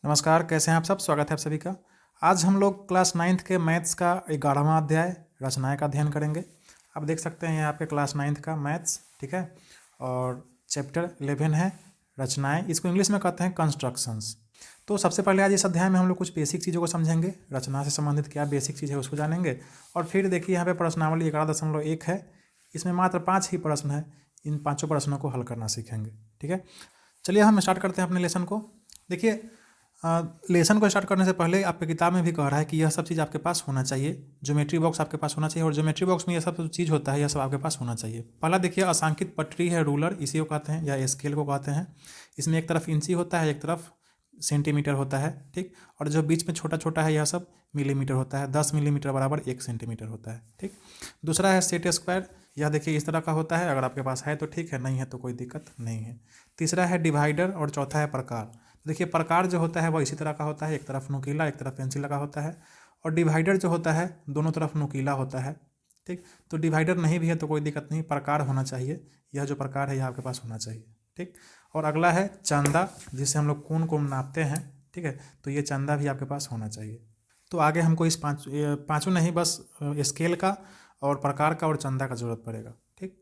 नमस्कार, कैसे हैं आप सब। स्वागत है आप सभी का। आज हम लोग क्लास 9th के मैथ्स का 11वां अध्याय रचनाएं का अध्ययन करेंगे। आप देख सकते हैं यहाँ पे क्लास 9th का मैथ्स, ठीक है। और चैप्टर 11 है रचनाएं। इसको इंग्लिश में कहते हैं कंस्ट्रक्शंस। तो सबसे पहले आज इस अध्याय में हम लोग कुछ बेसिक चीज़ों को समझेंगे। रचना से संबंधित क्या बेसिक चीज़ है उसको जानेंगे। और फिर देखिए यहाँ पे प्रश्नावली 11.1 है। इसमें मात्र 5 ही प्रश्न है। इन 5 प्रश्नों को हल करना सीखेंगे, ठीक है। चलिए हम स्टार्ट करते हैं अपने लेसन को। देखिए, लेसन को स्टार्ट करने से पहले आपके किताब में भी कह रहा है कि यह सब चीज़ आपके पास होना चाहिए। ज्योमेट्री बॉक्स आपके पास होना चाहिए और ज्योमेट्री बॉक्स में यह सब चीज़ होता है, यह सब आपके पास होना चाहिए। पहला देखिए, असांकित पटरी है, रूलर, इसी को कहते हैं या स्केल को कहते हैं। इसमें एक तरफ इंची होता है, एक तरफ सेंटीमीटर होता है, ठीक। और जो बीच में छोटा छोटा है यह सब मिलीमीटर होता है। 10 मिलीमीटर बराबर 1 सेंटीमीटर होता है, ठीक। दूसरा है सेट स्क्वायर। यह देखिए इस तरह का होता है। अगर आपके पास है तो ठीक है, नहीं है तो कोई दिक्कत नहीं है। तीसरा है डिवाइडर और चौथा है प्रकार। देखिए, प्रकार जो होता है वह इसी तरह का होता है, एक तरफ नुकीला एक तरफ पेंसिल लगा होता है। और डिवाइडर जो होता है दोनों तरफ नुकीला होता है, ठीक। तो डिवाइडर नहीं भी है तो कोई दिक्कत नहीं, प्रकार होना चाहिए। यह जो प्रकार है यह आपके पास होना चाहिए, ठीक। और अगला है चंदा, जिससे हम लोग कोण को नापते हैं, ठीक है। तो ये चंदा भी आपके पास होना चाहिए। तो आगे हमको इस पाँचों नहीं, बस स्केल का और प्रकार का और चंदा का जरूरत पड़ेगा, ठीक।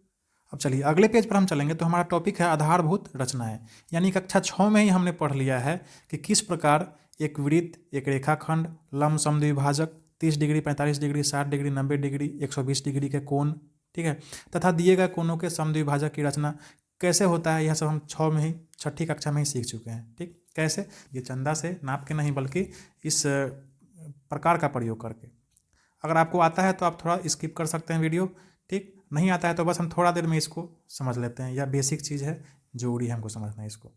अब चलिए अगले पेज पर हम चलेंगे। तो हमारा टॉपिक है आधारभूत रचनाएं। यानी कक्षा 6 में ही हमने पढ़ लिया है कि किस प्रकार एक वृत्त, एक रेखाखंड, लंब समद्विभाजक, 30 degree, 45 degree, 60 degree, 90 degree, 120 degree के कोण, ठीक है, तथा दिए गए कोणों के समद्विभाजक की रचना कैसे होता है, यह सब हम 6 में ही, 6ठी कक्षा में ही सीख चुके हैं, ठीक। कैसे? ये चंदा से नाप के नहीं बल्कि इस प्रकार का प्रयोग करके। अगर आपको आता है तो आप थोड़ा स्किप कर सकते हैं वीडियो, ठीक। नहीं आता है तो बस हम थोड़ा देर में इसको समझ लेते हैं। यह बेसिक चीज़ है, जरूरी है हमको समझना है इसको।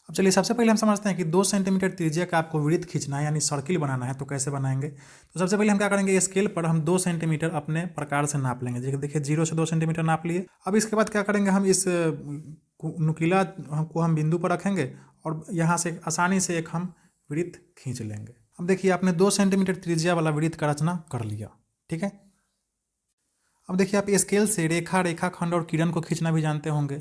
अब चलिए सबसे पहले हम समझते हैं कि 2 सेंटीमीटर त्रिज्या का आपको वृत्त खींचना है, यानी सर्किल बनाना है, तो कैसे बनाएंगे। तो सबसे पहले हम क्या करेंगे, स्केल पर हम 2 सेंटीमीटर अपने प्रकार से नाप लेंगे। देखिए 0 से 2 सेंटीमीटर नाप लिए। अब इसके बाद क्या करेंगे, हम इस नुकीला को हम बिंदु पर रखेंगे और यहाँ से आसानी से एक हम वृत्त खींच लेंगे। अब देखिए आपने 2 सेंटीमीटर त्रिज्या वाला वृत्त का रचना कर लिया, ठीक है। अब देखिए आप स्केल से रेखा, रेखाखंड और किरण को खींचना भी जानते होंगे।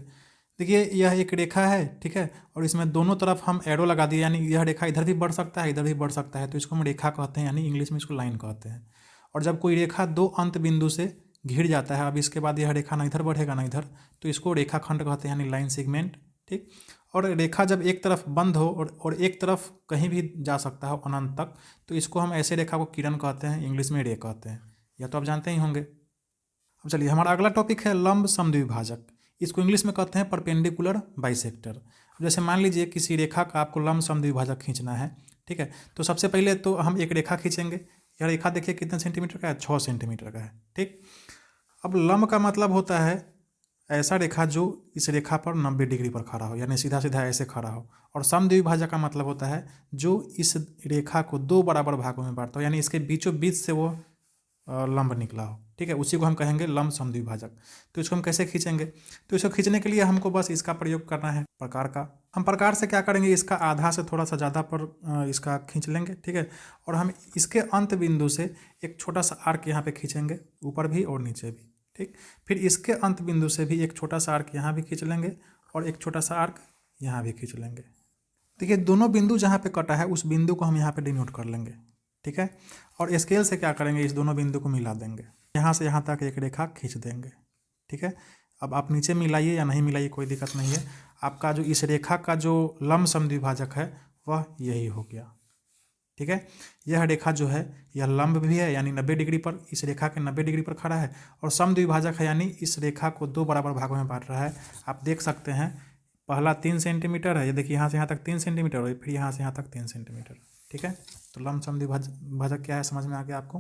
देखिए यह एक रेखा है, ठीक है, और इसमें दोनों तरफ हम एरो लगा दिए, यानी यह रेखा इधर भी बढ़ सकता है इधर भी बढ़ सकता है, तो इसको हम रेखा कहते हैं, यानी इंग्लिश में इसको लाइन कहते हैं। और जब कोई रेखा 2 अंत बिंदु से घिर जाता है, अब इसके बाद यह रेखा ना इधर बढ़ेगा ना इधर, तो इसको रेखाखंड कहते हैं, यानी लाइन सेगमेंट, ठीक। और रेखा जब एक तरफ बंद हो और एक तरफ कहीं भी जा सकता हो अनंत तक, तो इसको हम ऐसे रेखा को किरण कहते हैं, इंग्लिश में रे कहते हैं। यह तो आप जानते ही होंगे। अब चलिए हमारा अगला टॉपिक है लंब समद्विभाजक। इसको इंग्लिश में कहते हैं परपेंडिकुलर बाइसेक्टर। जैसे मान लीजिए किसी रेखा का आपको लंब समद्विभाजक खींचना है, ठीक है। तो सबसे पहले तो हम एक रेखा खींचेंगे। यह रेखा देखिए कितने सेंटीमीटर का है, 6 सेंटीमीटर का है, ठीक। अब लंब का मतलब होता है ऐसा रेखा जो इस रेखा पर 90 डिग्री पर खड़ा हो, यानी सीधा सीधा ऐसे खड़ा हो। और समद्विभाजक का मतलब होता है जो इस रेखा को 2 बराबर भागों में बांटता हो, यानी इसके बीचों बीच से वो लंब निकला हो, ठीक है, उसी को हम कहेंगे लंब समद्विभाजक। तो इसको हम कैसे खींचेंगे, तो इसको खींचने के लिए हमको बस इसका प्रयोग करना है, प्रकार का। हम प्रकार से क्या करेंगे, इसका आधा से थोड़ा सा ज़्यादा पर इसका खींच लेंगे, ठीक है। और हम इसके अंत बिंदु से एक छोटा सा आर्क यहाँ पे खींचेंगे, ऊपर भी और नीचे भी, ठीक। फिर इसके अंत बिंदु से भी एक छोटा सा आर्क यहाँ भी खींच लेंगे और एक छोटा सा आर्क यहाँ भी खींच लेंगे। देखिए दोनों बिंदु जहाँ पे कटा है उस बिंदु को हम यहाँ पे डिनोट कर लेंगे, ठीक है। और स्केल से क्या करेंगे, इस दोनों बिंदु को मिला देंगे, यहाँ से यहाँ तक एक रेखा खींच देंगे, ठीक है। अब आप नीचे मिलाइए या नहीं मिलाइए कोई दिक्कत नहीं है। आपका जो इस रेखा का जो लंब समद्विभाजक है वह यही हो गया, ठीक है। यह रेखा जो है यह लंब भी है, यानी 90 डिग्री पर, इस रेखा के 90 डिग्री पर खड़ा है, और समद्विभाजक है, यानी इस रेखा को 2 बराबर भागों में बांट रहा है। आप देख सकते हैं पहला 3 सेंटीमीटर है, ये देखिए यहाँ से यहाँ तक 3 सेंटीमीटर और फिर यहाँ से यहाँ तक 3 सेंटीमीटर, ठीक है। तो लंब समद्विभाजक क्या है समझ में आ गया आपको।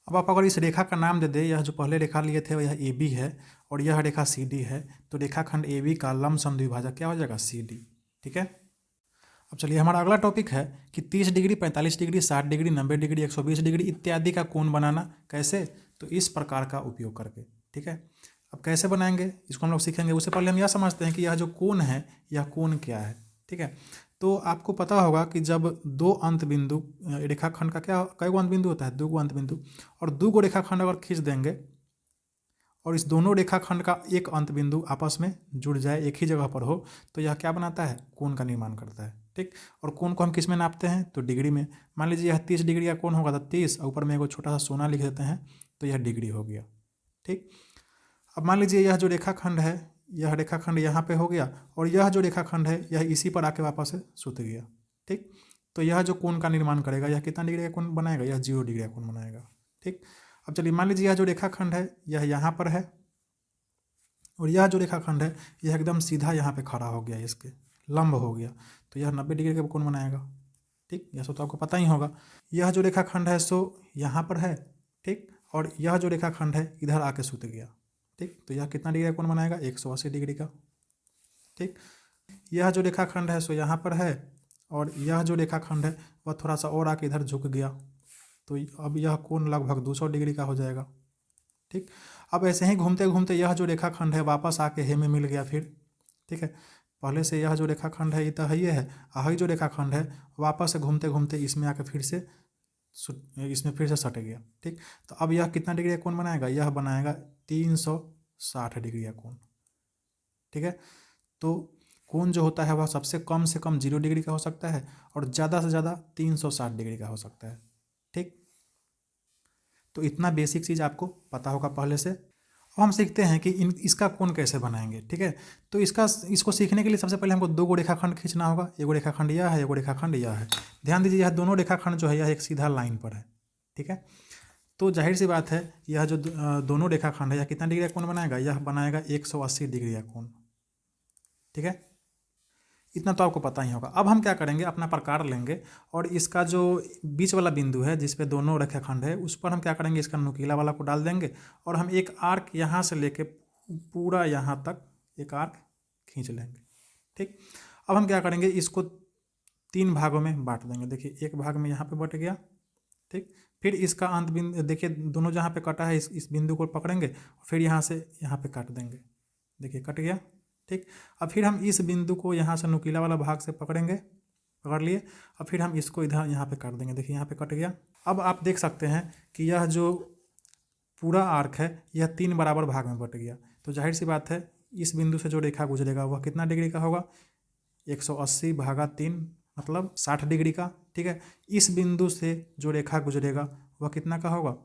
अब आप अगर इस रेखा का नाम दे दे, यह जो पहले रेखा लिए थे यह ए बी है और यह रेखा सी डी है, तो रेखाखंड ए बी का लंब समद्विभाजक क्या हो जाएगा, सी डी, ठीक है। अब चलिए हमारा अगला टॉपिक है कि 30 degree, 45 degree, 60 degree, 90 degree, 120 degree इत्यादि का कोण बनाना कैसे, तो इस प्रकार का उपयोग करके, ठीक है। अब कैसे बनाएंगे इसको हम लोग सीखेंगे। उससे पहले हम यह समझते हैं कि यह जो कोण है यह कोण क्या है, ठीक है। तो आपको पता होगा कि जब 2 अंत बिंदु, रेखाखंड का क्या कई गो अंत बिंदु होता है, 2 गो अंत बिंदु, और 2 गो रेखाखंड अगर खींच देंगे और इस दोनों रेखाखंड का एक अंत बिंदु आपस में जुड़ जाए, एक ही जगह पर हो, तो यह क्या बनाता है, कोण का निर्माण करता है, ठीक। और कोण को हम किस में नापते हैं, तो डिग्री में। मान लीजिए यह 30 डिग्री का कोण होगा तो 30, और ऊपर में एक छोटा सा सोना लिख देते हैं तो यह डिग्री हो गया। ठीक। अब मान लीजिए यह जो रेखाखंड है, यह रेखाखंड यहाँ पे हो गया, और यह जो रेखाखंड है यह इसी पर आके वापस से सुत गया। ठीक। तो यह जो कोण का निर्माण करेगा, यह कितना डिग्री का कोण बनाएगा, यह 0 डिग्री का कोण बनाएगा। ठीक। अब चलिए मान लीजिए यह जो रेखाखंड है यह यहाँ पर है, और यह जो रेखाखंड है यह एकदम सीधा यहाँ पे खड़ा हो गया, इसके लंब हो गया, तो यह 90 डिग्री का कोण बनाएगा। ठीक। यह तो आपको पता ही होगा। यह जो रेखाखंड है सो यहाँ पर है। ठीक। और यह जो रेखाखंड है इधर आके सुत गया। ठीक। तो यह कितना डिग्री का कोण बनाएगा, 180 डिग्री का। ठीक। यह जो रेखाखंड है सो यहाँ पर है, और यह जो रेखाखंड है वह थोड़ा सा और आके इधर झुक गया, तो अब यह कोण लगभग 200 डिग्री का हो जाएगा। ठीक। अब ऐसे ही घूमते घूमते यह जो रेखाखंड है वापस आके हे में मिल गया फिर। ठीक है। पहले से यह जो रेखाखंड है ये तो है ही है, यही जो रेखाखंड है वापस से घूमते घूमते इसमें आके फिर से सट गया। ठीक। तो अब यह कितना डिग्री का कोण बनाएगा, यह बनाएगा 360 डिग्री का कोण। ठीक है। तो कोण जो होता है वह सबसे कम से कम 0 डिग्री का हो सकता है, और ज़्यादा से ज़्यादा 360 डिग्री का हो सकता है। ठीक। तो इतना बेसिक चीज़ आपको पता होगा पहले से। अब हम सीखते हैं कि इसका कोण कैसे बनाएंगे। ठीक है। तो इसको सीखने के लिए सबसे पहले हमको 2 रेखाखंड खींचना होगा। एक रेखाखंड यह है, एक रेखाखंड यह है। ध्यान दीजिए यह दोनों रेखाखंड जो है यह एक सीधा लाइन पर है। ठीक है। तो जाहिर सी बात है यह जो दोनों रेखाखंड है यह कितना डिग्री का कोण बनाएगा, यह बनाएगा 180 डिग्री का कोण। ठीक है। इतना तो आपको पता ही होगा। अब हम क्या करेंगे, अपना प्रकार लेंगे, और इसका जो बीच वाला बिंदु है जिस पे दोनों रेखाखंड है उस पर हम क्या करेंगे, इसका नुकीला वाला को डाल देंगे, और हम एक आर्क यहाँ से लेके पूरा यहाँ तक एक आर्क खींच लेंगे। ठीक। अब हम क्या करेंगे, इसको 3 भागों में बांट देंगे। देखिए एक भाग में यहाँ पे बट गया। ठीक। फिर इसका अंत बिंदु देखिए, दोनों जहाँ पे कटा है इस बिंदु को पकड़ेंगे, फिर यहाँ से यहाँ पे काट देंगे। देखिए कट गया। ठीक। अब फिर हम इस बिंदु को यहाँ से नुकीला वाला भाग से पकड़ेंगे, पकड़ लिए, अब फिर हम इसको इधर यहाँ पे काट देंगे। देखिए यहाँ पे कट गया। अब आप देख सकते हैं कि यह जो पूरा आर्क है यह 3 बराबर भाग में बट गया। तो जाहिर सी बात है इस बिंदु से जो रेखा गुजरेगा वह कितना डिग्री का होगा, 180 भागा 3 मतलब 60 डिग्री का। ठीक है। इस बिंदु से जो रेखा गुजरेगा वह कितना का होगा,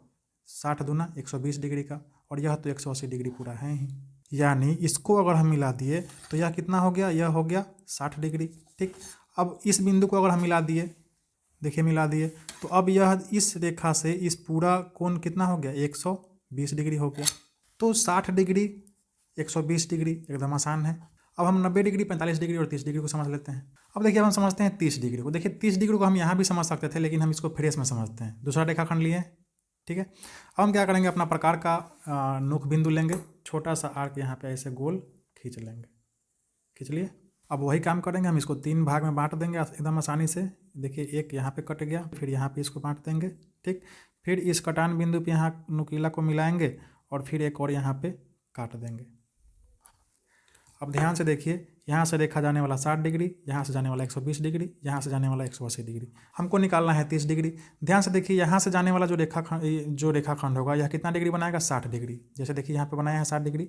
60 दूना 120 डिग्री का, और यह तो 180 डिग्री पूरा है ही। यानी इसको अगर हम मिला दिए तो यह कितना हो गया, यह हो गया 60 डिग्री। ठीक। अब इस बिंदु को अगर हम मिला दिए, देखिए मिला दिए, तो अब यह इस रेखा से इस पूरा कोण कितना हो गया, 120 डिग्री हो गया। तो 60 डिग्री 120 डिग्री एकदम आसान है। अब हम 90 डिग्री 45 डिग्री और 30 डिग्री को समझ लेते हैं। अब देखिए अब हम समझते हैं 30 डिग्री को। देखिए 30 डिग्री को हम यहाँ भी समझ सकते थे, लेकिन हम इसको फ्रेश में समझते हैं। दूसरा रेखाखंड लिए। ठीक है। अब हम क्या करेंगे, अपना प्रकार का मुख बिंदु लेंगे, छोटा सा आर्क यहाँ पे ऐसे गोल खींच लेंगे। खींच लिए। अब वही काम करेंगे, हम इसको 3 भाग में बांट देंगे एकदम आसानी से। देखिए एक यहाँ पे कट गया, फिर यहाँ पे इसको बांट देंगे। ठीक। फिर इस कटान बिंदु पे यहाँ नुकीला को मिलाएंगे, और फिर एक और यहाँ पे काट देंगे। अब ध्यान से देखिए, यहाँ से देखा जाने वाला 60 डिग्री, यहाँ से जाने वाला 120 डिग्री, यहाँ से जाने वाला 180 डिग्री, हमको निकालना है 30 डिग्री। ध्यान से देखिए यहाँ से जाने वाला जो रेखाखंड होगा यह कितना डिग्री बनाएगा, 60 डिग्री। जैसे देखिए यहाँ पे बनाया है 60 डिग्री,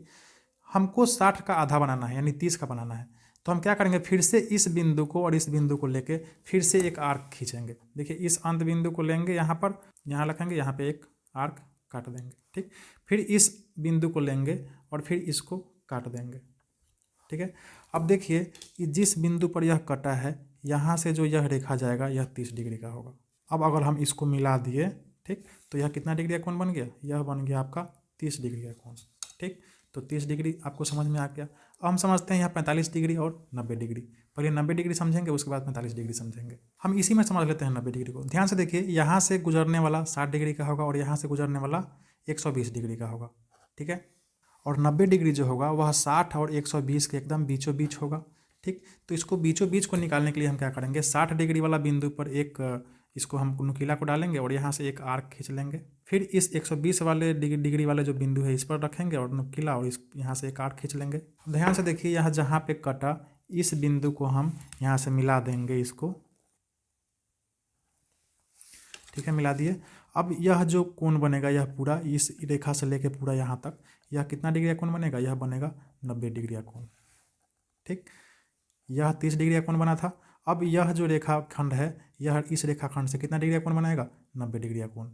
हमको 60 का आधा बनाना है, यानी 30 का बनाना है। तो हम क्या करेंगे, फिर से इस बिंदु को और इस बिंदु को लेके फिर से एक आर्क खींचेंगे। देखिए इस अंत बिंदु को लेंगे, यहाँ पर यहाँ रखेंगे, यहाँ पे एक आर्क काट देंगे। ठीक। फिर इस बिंदु को लेंगे और फिर इसको काट देंगे। ठीक है। अब देखिए कि जिस बिंदु पर यह कटा है यहाँ से जो यह रेखा जाएगा यह 30 डिग्री का होगा। अब अगर हम इसको मिला दिए, ठीक, तो यह कितना डिग्री का कोण बन गया, यह बन गया आपका 30 डिग्री का कोण। ठीक। तो 30 डिग्री आपको समझ में आ गया। अब हम समझते हैं यहाँ 45 डिग्री और 90 डिग्री। पहले 90 डिग्री समझेंगे, उसके बाद 45 डिग्री समझेंगे। हम इसी में समझ लेते हैं 90 डिग्री को। ध्यान से देखिए, यहाँ से गुजरने वाला 60 डिग्री का होगा और यहाँ से गुजरने वाला 120 डिग्री का होगा। ठीक है। और 90 डिग्री जो होगा वह 60 और 120 के एकदम बीचों बीच होगा। ठीक। तो इसको बीचों बीच को निकालने के लिए हम क्या करेंगे, 60 डिग्री वाला बिंदु पर एक इसको हम नुकीला को डालेंगे और यहाँ से एक आर्क खींच लेंगे। फिर इस 120 वाले डिग्री वाले जो बिंदु है इस पर रखेंगे और नुकीला, और इस यहाँ से एक आर्क खींच लेंगे। ध्यान से देखिए, यहाँ जहाँ पे कटा इस बिंदु को हम यहाँ से मिला देंगे इसको। ठीक है, मिला दिए। अब यह जो कोण बनेगा यह पूरा इस रेखा से लेके पूरा यहाँ तक, यह कितना डिग्री का कोण बनेगा, यह बनेगा 90 डिग्री का कोण। ठीक। यह 30 डिग्री का कोण बना था। अब यह जो रेखाखंड है यह इस रेखाखंड से कितना डिग्री का कोण बनाएगा, 90 डिग्री का कोण।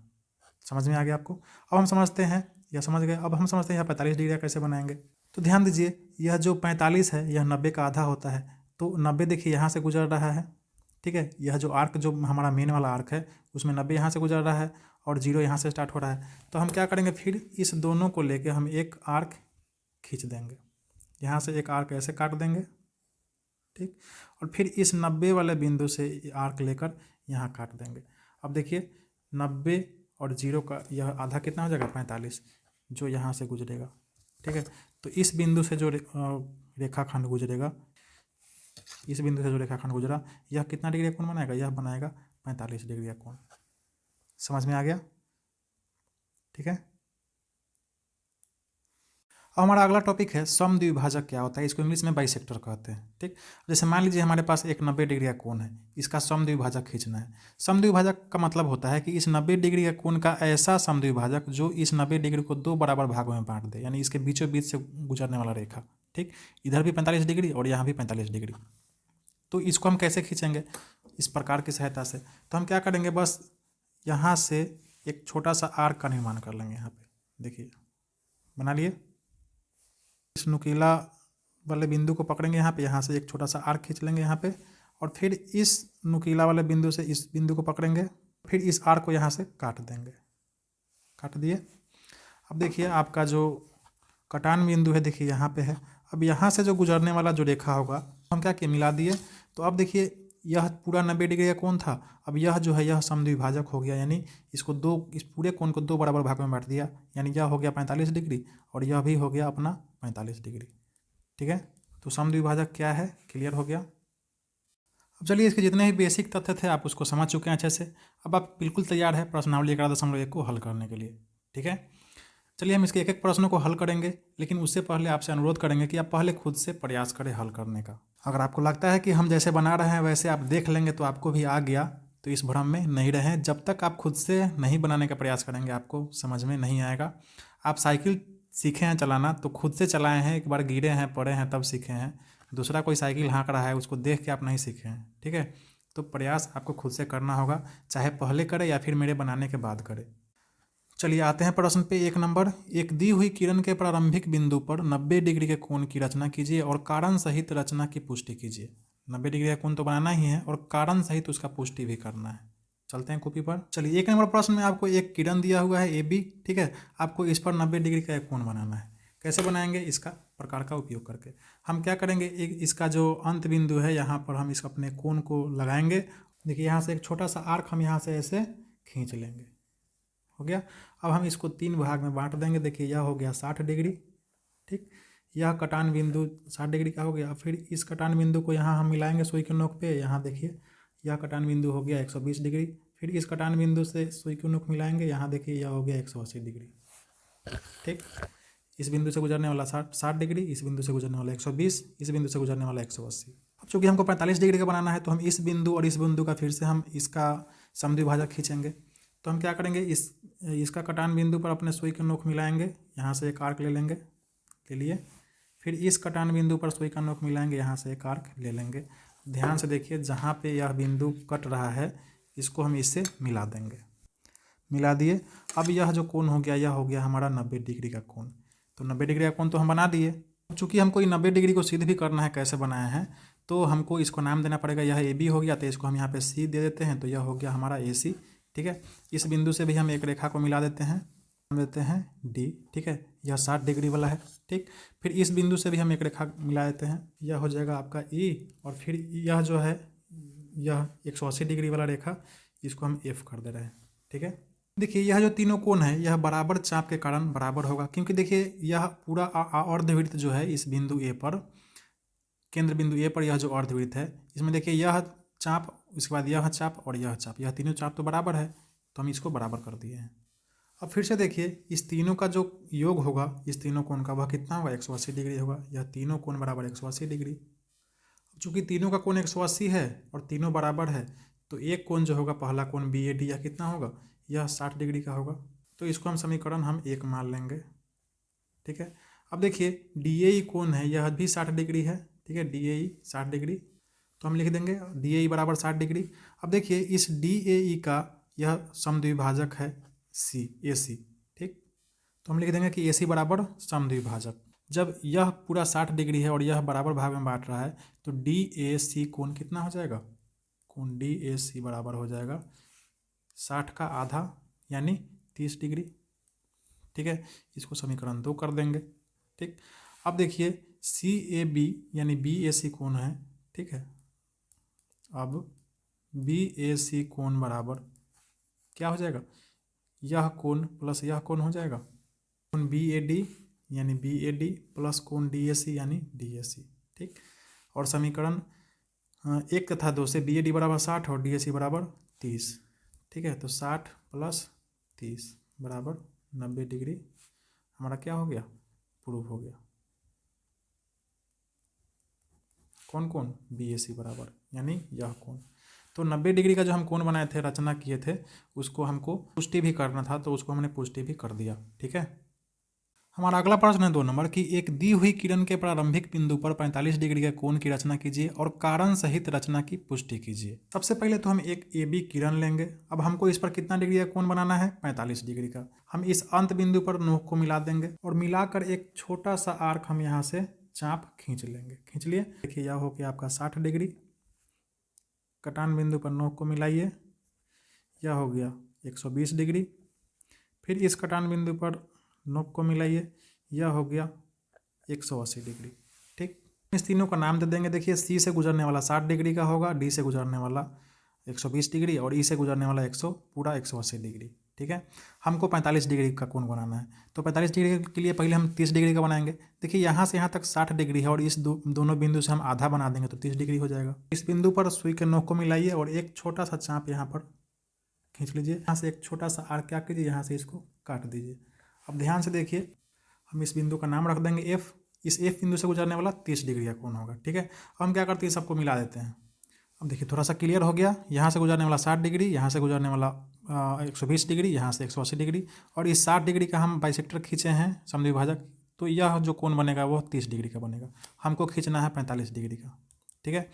समझ में आ गया आपको। अब हम समझते हैं, यह समझ गए। अब हम समझते हैं यह 45 डिग्री का कैसे बनाएंगे। तो ध्यान दीजिए, यह जो 45 है यह 90 का आधा होता है। तो 90 देखिए यहाँ से गुजर रहा है, ठीक है। यह जो आर्क जो हमारा मेन वाला आर्क है उसमें 90 यहाँ से गुजर रहा है और 0 यहाँ से स्टार्ट हो रहा है। तो हम क्या करेंगे, फिर इस दोनों को लेके हम एक आर्क खींच देंगे, यहाँ से एक आर्क ऐसे काट देंगे, ठीक। और फिर इस 90 वाले बिंदु से आर्क लेकर यहाँ काट देंगे। अब देखिए 90 और 0 का यह आधा कितना हो जाएगा, 45, जो यहाँ से गुजरेगा, ठीक है। तो इस बिंदु से जो रेखाखंड गुजरेगा, इस बिंदु से जो रेखाखंड गुजरा यह कितना डिग्री का कोण बनाएगा, यह बनाएगा 45 डिग्री का कोण। समझ में आ गया, ठीक है। अब हमारा अगला टॉपिक है समद्विभाजक क्या होता है। इसको इंग्लिश में बाइसेक्टर कहते हैं, ठीक। जैसे मान लीजिए हमारे पास एक 90 डिग्री का कोण है, इसका समद्विभाजक खींचना है। समद्विभाजक का मतलब होता है कि इस 90 डिग्री का कोण का ऐसा समद्विभाजक जो इस 90 डिग्री को 2 बराबर भागों में बांट दे, यानी इसके बीचों बीच से गुजरने वाला रेखा, ठीक। इधर भी 45 डिग्री और यहाँ भी 45 डिग्री। तो इसको हम कैसे खींचेंगे, इस प्रकार की सहायता से। तो हम क्या करेंगे, बस यहाँ से एक छोटा सा आर्क का निर्माण कर लेंगे। यहाँ पे देखिए बना लिए। इस नुकीला वाले बिंदु को पकड़ेंगे यहाँ पे, यहाँ से एक छोटा सा आर्क खींच लेंगे यहाँ पे, और फिर इस नुकीला वाले बिंदु से इस बिंदु को पकड़ेंगे, फिर इस आर्क को यहाँ से काट देंगे। काट दिए। अब देखिए आपका जो कटान बिंदु है देखिए यहाँ पे है। अब यहाँ से जो गुजरने वाला जो रेखा होगा हम क्या किए, मिला दिए। तो अब देखिए यह पूरा 90 डिग्री का कोण था, अब यह जो है यह समद्विभाजक हो गया, यानी इसको इस पूरे कोण को 2 बराबर भाग में बांट दिया, यानी यह हो गया 45 डिग्री और यह भी हो गया अपना 45 डिग्री, ठीक है। तो समद्विभाजक क्या है, क्लियर हो गया। अब चलिए इसके जितने भी बेसिक तथ्य थे आप उसको समझ चुके हैं अच्छे से। अब आप बिल्कुल तैयार है प्रश्नावली 11.1 को हल करने के लिए, ठीक है। चलिए हम इसके एक एक प्रश्नों को हल करेंगे, लेकिन उससे पहले आपसे अनुरोध करेंगे कि आप पहले खुद से प्रयास करें हल करने का। अगर आपको लगता है कि हम जैसे बना रहे हैं वैसे आप देख लेंगे तो आपको भी आ गया, तो इस भ्रम में नहीं रहें। जब तक आप खुद से नहीं बनाने का प्रयास करेंगे आपको समझ में नहीं आएगा। आप साइकिल सीखे हैं चलाना तो खुद से चलाए हैं, एक बार गिरे हैं पड़े हैं तब सीखे हैं। दूसरा कोई साइकिल हाँक रहा है उसको देख के आप नहीं सीखे हैं, ठीक है। तो प्रयास आपको खुद से करना होगा, चाहे पहले करें या फिर मेरे बनाने के बाद करें। चलिए आते हैं प्रश्न पे। 1 नंबर, एक दी हुई किरण के प्रारंभिक बिंदु पर 90 डिग्री के कोण की रचना कीजिए और कारण सहित रचना की पुष्टि कीजिए। 90 डिग्री का कोण तो बनाना ही है और कारण सहित उसका पुष्टि भी करना है। चलते हैं कॉपी पर। चलिए 1 नंबर प्रश्न में आपको एक किरण दिया हुआ है AB, ठीक है। आपको इस पर 90 डिग्री का एक कोण बनाना है। कैसे बनाएंगे, इसका प्रकार का उपयोग करके हम क्या करेंगे, एक इसका जो अंत बिंदु है यहाँ पर हम इस अपने कोण को लगाएंगे। देखिए यहाँ से एक छोटा सा आर्क हम यहाँ से ऐसे खींच लेंगे, हो गया। अब हम इसको 3 भाग में बांट देंगे। देखिए यह हो गया 60 डिग्री, ठीक। यह कटान बिंदु 60 डिग्री का हो गया। फिर इस कटान बिंदु को यहाँ हम मिलाएंगे सुई के नोक पे। यहाँ देखिए यह कटान बिंदु हो गया 120 डिग्री। फिर इस कटान बिंदु से सुई के नोक मिलाएंगे, यहाँ देखिए यह हो गया 180 डिग्री, ठीक। इस बिंदु से गुजरने वाला 60 डिग्री, इस बिंदु से गुजरने वाला 120, इस बिंदु से गुजरने वाला 180। अब चूँकि हमको 45 डिग्री का बनाना है तो हम इस बिंदु और इस बिंदु का फिर से हम इसका समद्विभाजक खींचेंगे। तो हम क्या करेंगे, इसका कटान बिंदु पर अपने सुई के नोक मिलाएंगे, यहाँ से एक आर्क ले लेंगे, ले लिए। फिर इस कटान बिंदु पर सुई का नोक मिलाएंगे, यहाँ से एक आर्क ले लेंगे। ध्यान से देखिए जहाँ पे यह बिंदु कट रहा है इसको हम इससे मिला देंगे। मिला दिए। अब यह जो कोण हो गया यह हो गया हमारा 90 डिग्री का कोण। तो 90 डिग्री का कोण तो हम बना दिए। चूँकि हमको ये 90 डिग्री को सिद्ध भी करना है, कैसे बनाया है, तो हमको इसको नाम देना पड़ेगा। यह AB हो गया तो इसको हम यहाँ पे C दे देते हैं, तो यह हो गया हमारा AC, ठीक है। इस बिंदु से भी हम एक रेखा को मिला देते हैं, देते हैं D, ठीक है। यह 60 डिग्री वाला है, ठीक। फिर इस बिंदु से भी हम एक रेखा मिला देते हैं, यह हो जाएगा आपका E। और फिर यह जो है यह 180 डिग्री वाला रेखा, इसको हम F कर दे रहे हैं, ठीक है। देखिए यह जो तीनों कोण है यह बराबर चाप के कारण बराबर होगा, क्योंकि देखिए यह पूरा अर्धवृत्त जो है इस बिंदु A पर, केंद्र बिंदु A पर यह जो अर्धवृत्त है इसमें देखिए यह चाप, उसके बाद यह चाप और यह चाप, यह तीनों चाप तो बराबर है, तो हम इसको बराबर कर दिए हैं। अब फिर से देखिए इस तीनों का जो योग होगा इस तीनों कोण का वह कितना होगा, 180 डिग्री होगा। यह तीनों कोण बराबर 180 डिग्री। चूँकि तीनों का कोण 180 है और तीनों बराबर है, तो एक कोण जो होगा पहला कोण BAD यह कितना होगा, यह 60 डिग्री का होगा। तो इसको हम समीकरण हम 1 मान लेंगे, ठीक है। अब देखिए DAE कोण है यह भी 60 डिग्री है, ठीक है। DAE 60 degree. तो तो हम लिख देंगे डी ए ई बराबर 60 डिग्री। अब देखिए इस डी ए ई का यह समद्विभाजक है सी, ए सी, ठीक। तो हम लिख देंगे कि ए सी बराबर समद्विभाजक। जब यह पूरा 60 डिग्री है और यह बराबर भाग में बांट रहा है तो डी ए सी कोण कितना हो जाएगा, कोण डी ए सी बराबर हो जाएगा 60 का आधा यानी 30 डिग्री, ठीक है। इसको समीकरण 2 कर देंगे, ठीक। अब देखिए सी ए बी यानी बी ए सी कोण है, ठीक है। अब बी ए सी कोण बराबर क्या हो जाएगा, यह कोण प्लस यह कोण हो जाएगा, कोण बी ए डी यानी बी ए डी प्लस कोण डी ए सी यानी डी ए सी, ठीक। और समीकरण 1 तथा 2 से बी ए डी बराबर 60 और डी ए सी बराबर 30, ठीक है। तो 60 प्लस 30 बराबर 90 डिग्री हमारा क्या हो गया, प्रूफ हो गया। कौन कौन, बी ए सी बराबर यानी यह कोण। तो 90 डिग्री का जो हम कोण बनाए थे, रचना किए थे, उसको हमको पुष्टि भी करना था, तो उसको हमने पुष्टि भी कर दिया, ठीक है। हमारा अगला प्रश्न है 2 नंबर की एक दी हुई किरण के प्रारंभिक बिंदु पर 45 डिग्री के कोण की रचना कीजिए और कारण सहित रचना की पुष्टि कीजिए। सबसे पहले तो हम एक ए बी किरण लेंगे। अब हमको इस पर कितना डिग्री का कोण बनाना है, 45 डिग्री का। हम इस अंत बिंदु पर नोक को मिला देंगे और मिलाकर एक छोटा सा आर्क हम यहाँ से चाप खींच लेंगे। खींच लिए, देखिए यह हो गया आपका 60 डिग्री। कटान बिंदु पर नोक को मिलाइए, यह हो गया 120 डिग्री। फिर इस कटान बिंदु पर नोक को मिलाइए, यह हो गया 180 डिग्री, ठीक। इस तीनों का नाम दे देंगे। देखिए सी से गुजरने वाला 60 डिग्री का होगा, डी से गुजरने वाला 120 डिग्री और ई से गुजरने वाला 180 डिग्री, ठीक है। हमको 45 डिग्री का कोण बनाना है, तो 45 डिग्री के लिए पहले हम 30 डिग्री का बनाएंगे। देखिए यहाँ से यहाँ तक 60 डिग्री है और इस दोनों बिंदु से हम आधा बना देंगे तो 30 डिग्री हो जाएगा। इस बिंदु पर सुई के नोक को मिलाइए और एक छोटा सा चाप यहाँ पर खींच लीजिए। यहाँ से एक छोटा सा आर्क क्या कीजिए, यहाँ से इसको काट दीजिए। अब ध्यान से देखिए, हम इस बिंदु का नाम रख देंगे एफ। इस एफ बिंदु से गुजरने वाला 30 डिग्री का कोण होगा, ठीक है। अब हम क्या करते हैं, सबको मिला देते हैं। अब देखिए थोड़ा सा क्लियर हो गया। यहाँ से गुजरने वाला 60 डिग्री, यहाँ से गुजरने वाला 120 डिग्री, यहाँ से 180 डिग्री और इस 60 डिग्री का हम बाइसेक्टर खींचे हैं समद्विभाजक, तो यह जो कोण बनेगा वो 30 डिग्री का बनेगा। हमको खींचना है 45 डिग्री का, ठीक है।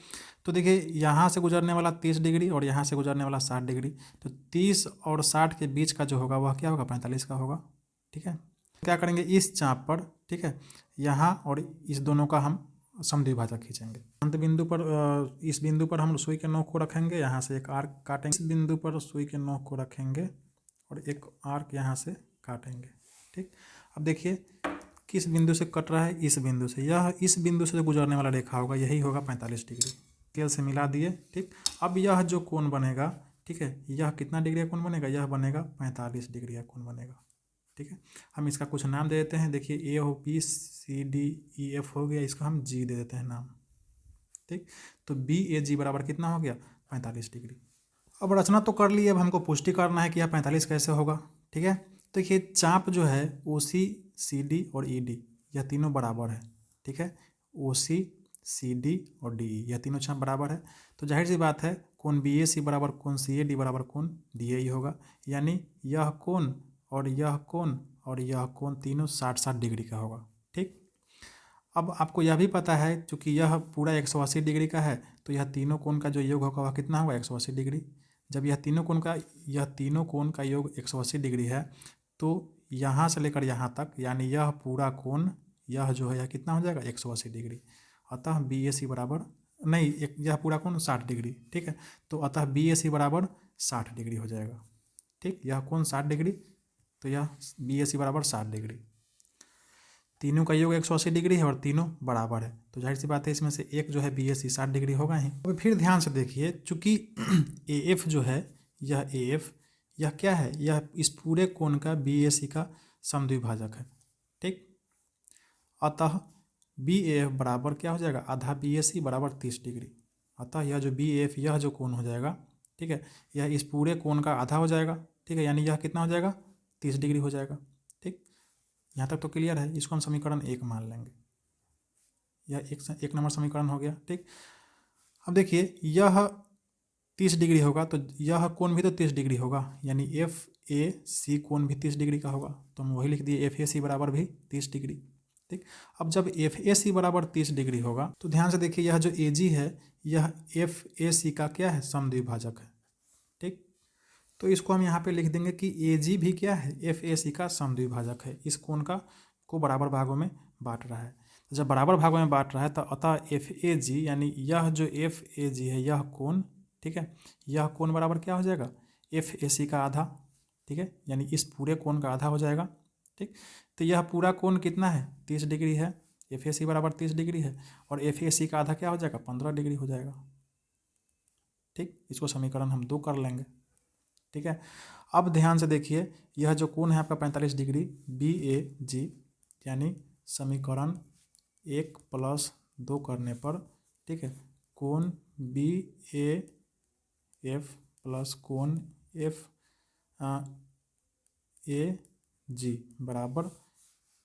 तो देखिए यहाँ से गुजरने वाला 30 डिग्री और यहाँ से गुजरने वाला 60 डिग्री, तो 30 और 60 के बीच का जो होगा वह क्या होगा, 45 का होगा, ठीक है। क्या करेंगे, इस चाप पर, ठीक है, यहाँ और इस दोनों का हम समद्विभाजक खींचेंगे। अंत बिंदु पर इस बिंदु पर हम सुई के नोक को रखेंगे, यहाँ से एक आर्क काटेंगे। इस बिंदु पर सुई के नोक को रखेंगे और एक आर्क यहाँ से काटेंगे, ठीक। अब देखिए किस बिंदु से कट रहा है, इस बिंदु से। यह इस बिंदु से जो गुजरने वाला रेखा होगा यही होगा 45 डिग्री। स्केल से मिला दिए, ठीक। अब यह जो कोण बनेगा, ठीक है, यह कितना डिग्री का कोण बनेगा, यह बनेगा 45 डिग्री का कोण बनेगा, ठीक है। हम इसका कुछ नाम दे देते हैं। देखिए ए हो B C D E F हो गया, इसका हम जी दे देते हैं नाम, ठीक। तो बी ए जी बराबर कितना हो गया, 45 डिग्री। अब रचना तो कर ली, अब हमको पुष्टि करना है कि यह 45 कैसे होगा, ठीक है। तो देखिए चाप जो है ओ सी सी डी और ई डी यह तीनों बराबर है, ठीक है। ओ सी सी डी और डी ई यह तीनों चाप बराबर है, तो जाहिर सी बात है कोण बी ए सी बराबर कोण सी ए डी बराबर कोण डी ए ई होगा। यानी यह कोण और यह कोण और यह कोण तीनों 60-60 डिग्री का होगा, ठीक। अब आपको यह भी पता है चूँकि यह पूरा 180 डिग्री का है, तो यह तीनों कोण का जो योग होगा वह कितना होगा, 180 डिग्री। जब यह तीनों कोण का योग 180 डिग्री है, तो यहाँ से लेकर यहाँ तक यानी यह पूरा कोण, यह जो है यह कितना हो जाएगा, 180 डिग्री। अतः बी ए सी बराबर नहीं, यह पूरा कोण 60 डिग्री, ठीक है। तो अतः बी ए सी बराबर 60 डिग्री हो जाएगा, ठीक। यह कोण 60 डिग्री, तो यह बी ए सी बराबर 60 डिग्री। तीनों का योग 180 डिग्री है और तीनों बराबर है, तो जाहिर सी बात है इसमें से एक जो है बी ए सी 60 डिग्री होगा ही। अब फिर ध्यान से देखिए, चूँकि ए एफ जो है, यह ए एफ यह क्या है, यह इस पूरे कोण का बी ए सी का समद्विभाजक है, ठीक। अतः बी ए एफ बराबर क्या हो जाएगा, आधा बी ए सी बराबर 30 डिग्री। अतः यह जो बी ए एफ यह जो कोण हो जाएगा, ठीक है, यह इस पूरे कोण का आधा हो जाएगा, ठीक है। यानी यह कितना हो जाएगा, 30 डिग्री हो जाएगा, ठीक। यहाँ तक तो क्लियर है। इसको हम समीकरण 1 मान लेंगे। यह एक नंबर समीकरण हो गया, ठीक। अब देखिए यह 30 डिग्री होगा तो यह कोण भी तो 30 डिग्री होगा, यानी एफ ए सी कोण भी 30 डिग्री का होगा, तो हम वही लिख दिए एफ ए सी बराबर भी 30 डिग्री, ठीक। अब जब एफ ए सी बराबर 30 डिग्री होगा तो ध्यान से देखिए यह जो ए जी है यह एफ ए सी का क्या है, समद्विभाजक है। ठीक, तो इसको हम यहाँ पे लिख देंगे कि ए जी भी क्या है, एफ ए सी का समद्विभाजक है। इस कोण का को बराबर भागों में बांट रहा है। तो जब बराबर भागों में बांट रहा है तो अतः एफ ए जी यानी यह जो एफ ए जी है यह कोण, ठीक है, यह कोण बराबर क्या हो जाएगा, एफ ए सी का आधा। ठीक है, यानी इस पूरे कोण का आधा हो जाएगा। ठीक, तो यह पूरा कोण कितना है, 30 डिग्री है। एफ ए सी बराबर 30 डिग्री है और एफ ए सी का आधा क्या हो जाएगा, 15 डिग्री हो जाएगा। ठीक, इसको समीकरण हम 2 कर लेंगे। ठीक है, अब ध्यान से देखिए, यह जो कोण है आपका 45 डिग्री बी ए जी, यानी समीकरण 1 + 2 करने पर, ठीक है, कोण बी ए एफ प्लस कोण एफ ए जी बराबर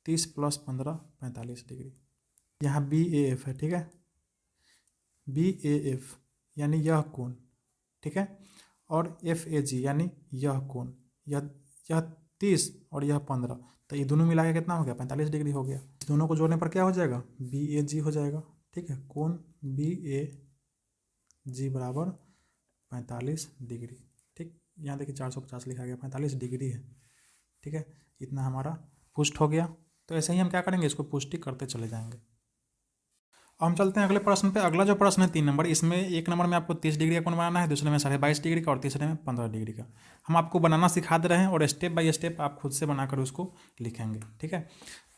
30 + 15 45 डिग्री। यहाँ बी ए एफ है। ठीक है, बी ए एफ यानी यह कोण, ठीक है, और एफ ए जी यानी यह कोण, यह 30 और यह 15, तो ये दोनों मिला के कितना हो गया, 45 डिग्री हो गया। इस दोनों को जोड़ने पर क्या हो जाएगा, बी ए जी हो जाएगा। ठीक है, कोण बी ए जी बराबर 45 डिग्री। ठीक, यहाँ देखिए 450 लिखा गया, 45 डिग्री है। ठीक है, इतना हमारा पुष्ट हो गया। तो ऐसे ही हम क्या करेंगे, इसको पुष्टि करते चले जाएंगे। अब हम चलते हैं अगले प्रश्न पे। अगला जो प्रश्न है 3 नंबर, इसमें एक नंबर में आपको 30 डिग्री का कोण बनाना है, दूसरे में 22.5 डिग्री का और तीसरे में 15 डिग्री का। हम आपको बनाना सिखा दे रहे हैं और स्टेप बाय स्टेप आप खुद से बनाकर उसको लिखेंगे। ठीक है,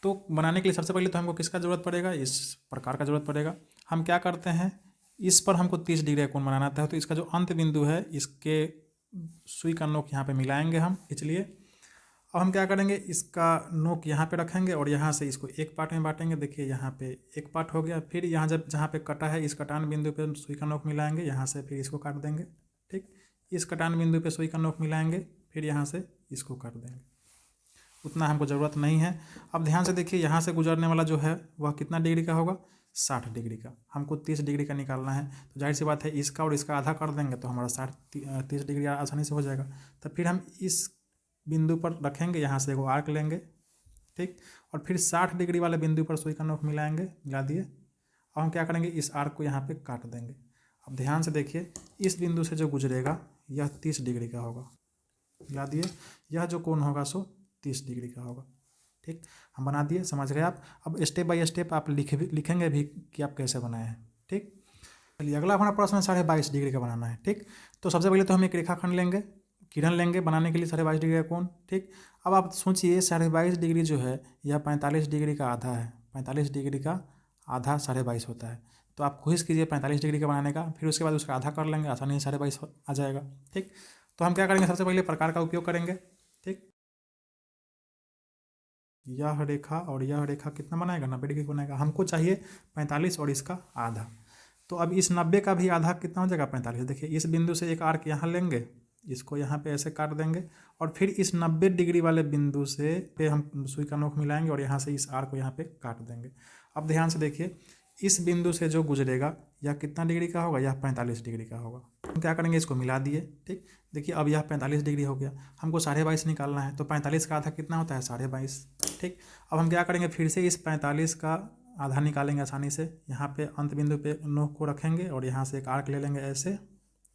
तो बनाने के लिए सबसे पहले तो हमको किसका ज़रूरत पड़ेगा, इस प्रकार का ज़रूरत पड़ेगा। हम क्या करते हैं, इस पर हमको 30 डिग्री का कोण बनाना था, तो इसका जो अंत बिंदु है इसके सुई का नोक यहाँ पे मिलाएंगे हम, इसलिए अब हम क्या करेंगे, इसका नोक यहाँ पे रखेंगे और यहाँ से इसको एक पार्ट में बांटेंगे। देखिए यहाँ पे एक पार्ट हो गया, फिर यहाँ जहाँ पे कटा है इस कटान बिंदु पे सुई का नोक मिलाएंगे, यहाँ से फिर इसको काट देंगे। ठीक, इस कटान बिंदु पे सुई का नोक मिलाएंगे, फिर यहाँ से इसको काट देंगे। उतना हमको ज़रूरत नहीं है। अब ध्यान से देखिए, यहाँ से गुजरने वाला जो है वह कितना डिग्री का होगा, 60 डिग्री का। हमको 30 डिग्री का निकालना है, तो जाहिर सी बात है इसका और इसका आधा कर देंगे तो हमारा 30 डिग्री आसानी से हो जाएगा। तो फिर हम इस बिंदु पर रखेंगे, यहाँ से एगो आर्क लेंगे। ठीक, और फिर 60 डिग्री वाले बिंदु पर सुई का नोक मिलाएंगे, मिला दिए। अब हम क्या करेंगे, इस आर्क को यहाँ पे काट देंगे। अब ध्यान से देखिए, इस बिंदु से जो गुजरेगा यह 30 डिग्री का होगा, मिला दिए। यह जो कोण होगा सो 30 डिग्री का होगा। ठीक, हम बना दिए, समझ गए आप। अब स्टेप बाय स्टेप आप लिखेंगे भी कि आप कैसे बनाए हैं। ठीक, चलिए अगला हमारा प्रश्न 22.5 डिग्री का बनाना है। ठीक, तो सबसे पहले तो हम एक रेखाखंड लेंगे, किरण लेंगे बनाने के लिए 22.5 डिग्री का कोण। ठीक, अब आप सोचिए 22.5 डिग्री जो है यह 45 डिग्री का आधा है। 45 डिग्री का आधा 22.5 होता है, तो आप कोशिश कीजिए 45 डिग्री का बनाने का, फिर उसके बाद उसका आधा कर लेंगे, आसानी से 22.5 आ जाएगा। ठीक, तो हम क्या करेंगे, सबसे पहले प्रकार का उपयोग करेंगे। ठीक, यह रेखा और यह रेखा कितना बनाएगा, 90 डिग्री बनाएगा। हमको चाहिए 45 और इसका आधा, तो अब इस 90 का भी आधा कितना हो जाएगा, 45। देखिए इस बिंदु से एक आर्क यहाँ लेंगे, इसको यहाँ पे ऐसे काट देंगे और फिर इस 90 डिग्री वाले बिंदु से पे हम सुई का नोक मिलाएंगे और यहाँ से इस आर्क को यहाँ पे काट देंगे। अब ध्यान से देखिए, इस बिंदु से जो गुजरेगा यह कितना डिग्री का होगा, यह 45 डिग्री का होगा। हम क्या करेंगे, इसको मिला दिए। ठीक, देखिए अब यह 45 डिग्री हो गया। हमको 22.5 निकालना है, तो 45 का आधा कितना होता है, 22.5। ठीक, अब हम क्या करेंगे, फिर से इस 45 का आधा निकालेंगे आसानी से। यहाँ पे अंत बिंदु पे नोक को रखेंगे और यहाँ से एक आर्क ले लेंगे ऐसे।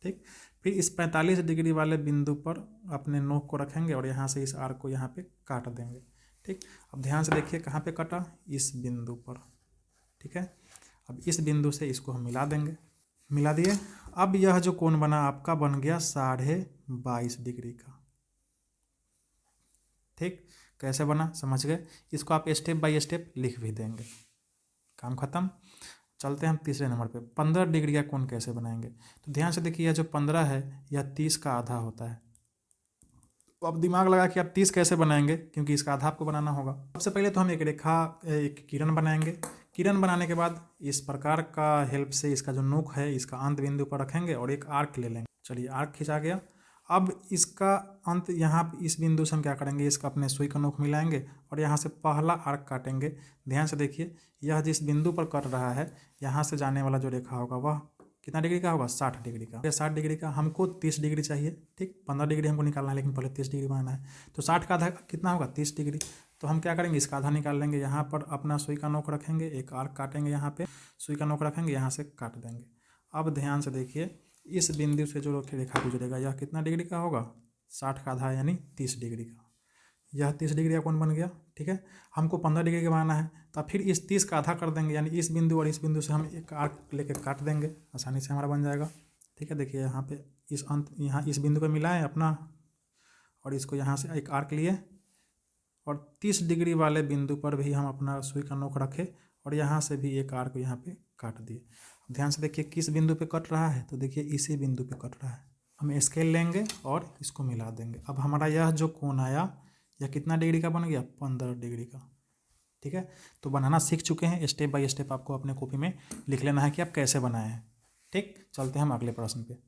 ठीक, फिर इस 45 डिग्री वाले बिंदु पर अपने नोक को रखेंगे और यहाँ से इस आर्क को यहाँ पे काट देंगे। ठीक, अब ध्यान से देखिए कहाँ पे कटा, इस बिंदु पर। ठीक है, अब इस बिंदु से इसको हम मिला देंगे, मिला दिए। अब यह जो कोण बना आपका बन गया 22.5 डिग्री का। ठीक, कैसे बना समझ गए, इसको आप स्टेप बाय स्टेप लिख भी देंगे, काम खत्म। चलते हैं हम तीसरे नंबर पे, 15 डिग्री का कोण कैसे बनाएंगे। तो ध्यान से देखिए, यह जो 15 है यह 30 का आधा होता है। तो अब दिमाग लगा कि आप 30 कैसे बनाएंगे, क्योंकि इसका आधा आपको बनाना होगा। सबसे पहले तो हम एक किरण बनाएंगे। किरण बनाने के बाद इस प्रकार का हेल्प से इसका जो नोक है इसका अंत बिंदु पर रखेंगे और एक आर्क ले लेंगे। चलिए आर्क खिंचा गया। अब इसका अंत यहाँ इस बिंदु से हम क्या करेंगे, इसका अपने सुई का नोक मिलाएंगे और यहाँ से पहला आर्क काटेंगे। ध्यान से देखिए, यह जिस बिंदु पर कट रहा है यहाँ से जाने वाला जो रेखा होगा वह कितना डिग्री का होगा, 60 डिग्री का। 60 डिग्री का, हमको 30 डिग्री चाहिए। ठीक, 15 डिग्री हमको निकालना है, लेकिन पहले 30 डिग्री बनाना है। तो 60 का आधा कितना होगा, 30 डिग्री। तो हम क्या करेंगे, इसका आधा निकाल लेंगे, यहाँ पर अपना सुई का नोक रखेंगे, एक आर्क काटेंगे, यहाँ पे सुई का नोक रखेंगे, यहाँ से काट देंगे। अब ध्यान से देखिए, इस बिंदु से जो रेखा गुजरेगा यह कितना डिग्री का होगा, 60 का आधा यानी 30 डिग्री का। यह 30 डिग्री का कोण बन गया। ठीक है, हमको 15 डिग्री का बनाना है, तो फिर इस 30 का आधा कर देंगे, यानी इस बिंदु और इस बिंदु से हम एक आर्क लेके काट देंगे, आसानी से हमारा बन जाएगा। ठीक है, देखिए यहाँ पे इस अंत, यहाँ इस बिंदु पे मिला है अपना, और इसको यहाँ से एक आर्क लिए, और 30 डिग्री वाले बिंदु पर भी हम अपना सुई का नोक रखे, और यहाँ से भी एक आर्क यहाँ पे काट दिए। ध्यान से देखिए किस बिंदु पे कट रहा है, तो देखिए इसी बिंदु पे कट रहा है। हम स्केल लेंगे और इसको मिला देंगे। अब हमारा यह जो कोण आया यह कितना डिग्री का बन गया, 15 डिग्री का। ठीक है, तो बनाना सीख चुके हैं, स्टेप बाय स्टेप आपको अपने कॉपी में लिख लेना है कि आप कैसे बनाए हैं। ठीक, चलते हैं हम अगले प्रश्न पे।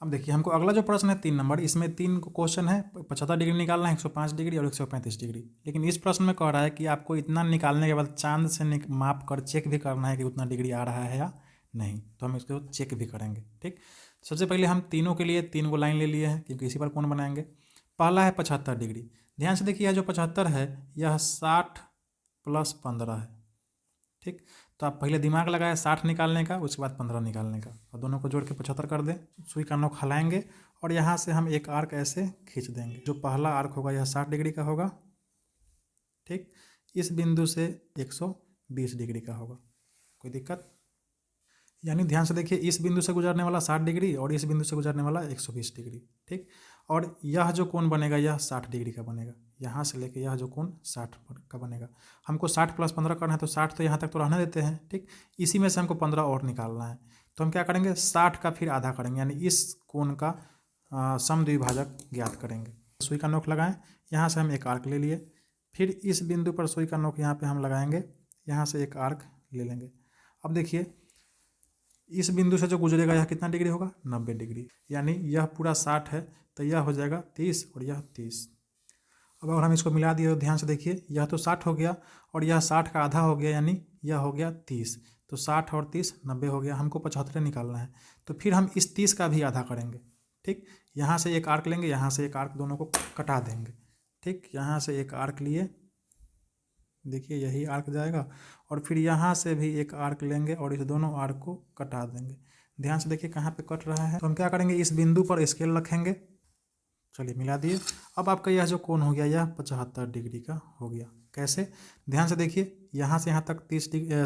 अब देखिए हमको अगला जो प्रश्न है 3 नंबर, इसमें 3 क्वेश्चन है, 75 डिग्री निकालना है, 105 डिग्री और 135 डिग्री। लेकिन इस प्रश्न में कह रहा है कि आपको इतना निकालने के बाद चांद से माप कर चेक भी करना है कि उतना डिग्री आ रहा है या नहीं, तो हम इसको चेक भी करेंगे। ठीक, सबसे पहले हम तीनों के लिए 3 को लाइन ले लिए हैं, क्योंकि इसी पर कोण बनाएंगे। पहला है 75 डिग्री। ध्यान से देखिए, यह जो 75 है यह 60 + 15 है। ठीक, तो आप पहले दिमाग लगाए 60 निकालने का, उसके बाद 15 निकालने का, और दोनों को जोड़ के 75 कर दें। सुई का नोक हलाएंगे और यहाँ से हम एक आर्क ऐसे खींच देंगे। जो पहला आर्क होगा यह 60 डिग्री का होगा। ठीक, इस बिंदु से 120 डिग्री का होगा। कोई दिक्कत? यानी ध्यान से देखिए, इस बिंदु से गुजरने वाला 60 डिग्री और इस बिंदु से गुजरने वाला 120 डिग्री। ठीक, और यह जो कोण बनेगा यह 60 डिग्री का बनेगा। यहाँ से लेके यह जो कोण 60 का बनेगा। हमको 60 + 15 करना है, तो 60 तो यहाँ तक तो रहने देते हैं। ठीक, इसी में से हमको 15 और निकालना है, तो हम क्या करेंगे, 60 का फिर आधा करेंगे, यानी इस कोण का समद्विभाजक ज्ञात करेंगे। सुई का नोक लगाएं, यहाँ से हम एक आर्क ले लिए, फिर इस बिंदु पर सुई का नोक यहाँ पे हम लगाएंगे, यहाँ से एक आर्क ले लेंगे। अब देखिए, इस बिंदु से जो गुजरेगा यह कितना डिग्री होगा, 90 डिग्री। यानी यह पूरा 60 है, तो यह हो जाएगा 30 और यह 30। अब अगर हम इसको मिला दिए तो ध्यान से देखिए, यह तो 60 हो गया और यह 60 का आधा हो गया, यानी यह हो गया 30। तो 60 और 30 90 हो गया। हमको 75 निकालना है, तो फिर हम इस 30 का भी आधा करेंगे। ठीक, यहाँ से एक आर्क लेंगे, यहाँ से एक आर्क, दोनों को कटा देंगे। ठीक, यहाँ से एक आर्क लिए, देखिए यही आर्क जाएगा, और फिर यहाँ से भी एक आर्क लेंगे और इस दोनों आर्क को कटा देंगे। ध्यान से देखिए कहाँ पे कट रहा है, तो हम क्या करेंगे, इस बिंदु पर स्केल रखेंगे। चलिए मिला दिए। अब आपका यह जो कोण हो गया यह 75 डिग्री का हो गया। कैसे? ध्यान से देखिए, यहाँ से यहाँ तक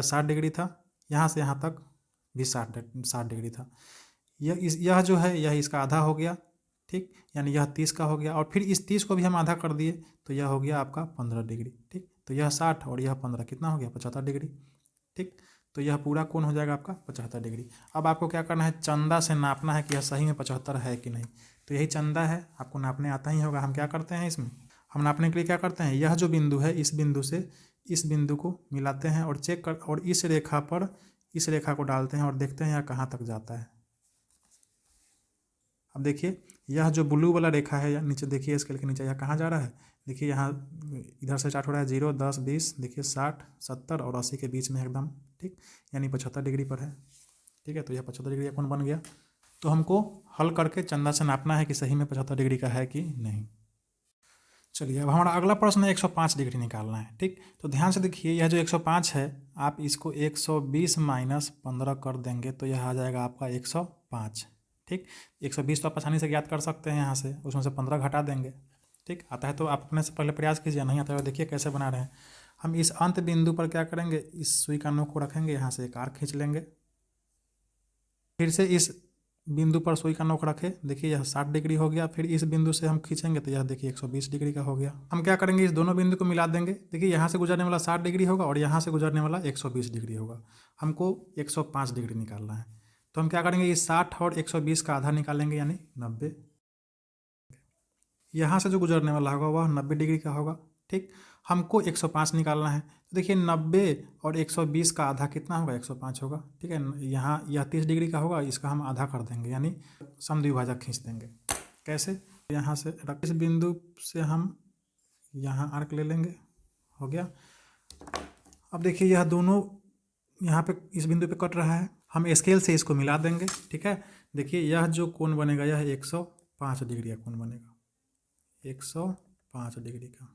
60 डिग्री था, यहाँ से यहाँ तक भी 60 डिग्री था। यह जो है यह इसका आधा हो गया। ठीक, यानी यह 30 का हो गया, और फिर इस 30 को भी हम आधा कर दिए, तो यह हो गया आपका 15 डिग्री। ठीक, तो यह 60 और यह 15 कितना हो गया, 75 डिग्री। ठीक, तो यह पूरा कोण हो जाएगा आपका 75 डिग्री। अब आपको क्या करना है, चंदा से नापना है कि यह सही में 75 है कि नहीं। तो यही चंदा है, आपको नापने आता ही होगा। हम क्या करते हैं इसमें, हम नापने के लिए क्या करते हैं, यह जो बिंदु है इस बिंदु से इस बिंदु को मिलाते हैं और चेक कर, और इस रेखा पर इस रेखा को डालते हैं और देखते हैं यह कहाँ तक जाता है। अब देखिए, यह जो ब्लू वाला रेखा है नीचे, देखिए स्केल के नीचे यह कहाँ जा रहा है। देखिए यहाँ इधर से स्टार्ट हो रहा है 0 10 20, देखिए 60 70 और 80 के बीच में एकदम। ठीक, यानी 75 डिग्री पर है। ठीक है, तो यह 75 डिग्री का कोण बन गया। तो हमको हल करके चंदा से नापना है कि सही में 75 डिग्री का है कि नहीं। चलिए, अब हमारा अगला प्रश्न है 105 डिग्री निकालना है। ठीक, तो ध्यान से देखिए, यह जो 105 है, आप इसको 120 - 15 कर देंगे तो यह आ जाएगा आपका 105। ठीक, 120 तो आप आसानी से ज्ञात कर सकते हैं, यहाँ से उसमें से 15 घटा देंगे। ठीक, आता है तो आप अपने से पहले प्रयास कीजिए, नहीं आता है देखिए कैसे बना रहे हैं। हम इस अंत बिंदु पर क्या करेंगे, इस सुई का नोक को रखेंगे, यहाँ से एक आर्क खींच लेंगे, फिर से इस बिंदु पर सुई का नोक रखे, देखिए यह 60 डिग्री हो गया। फिर इस बिंदु से हम खींचेंगे तो यह देखिए 120 डिग्री का हो गया। हम क्या करेंगे, इस दोनों बिंदु को मिला देंगे। देखिए यहाँ से गुजरने वाला 60 डिग्री होगा और यहाँ से गुजरने वाला 120 डिग्री होगा। हमको 105 डिग्री निकालना है, तो हम क्या करेंगे, इस 60 और 120 का आधा निकालेंगे, यानी 90। यहाँ से जो गुजरने वाला होगा वह 90 डिग्री का होगा। ठीक, हमको 105 निकालना है, तो देखिए 90 और 120 का आधा कितना होगा, 105 होगा। ठीक है, यहाँ यह 30 डिग्री का होगा, इसका हम आधा कर देंगे, यानी समद्विभाजक खींच देंगे। कैसे? यहाँ से इस बिंदु से हम यहाँ आर्क ले लेंगे, हो गया। अब देखिए यह दोनों यहाँ पे इस बिंदु पे कट रहा है, हम स्केल से इसको मिला देंगे। ठीक है, देखिए यह जो कोण बनेगा यह 105 डिग्री का कोण बनेगा, 105 डिग्री का।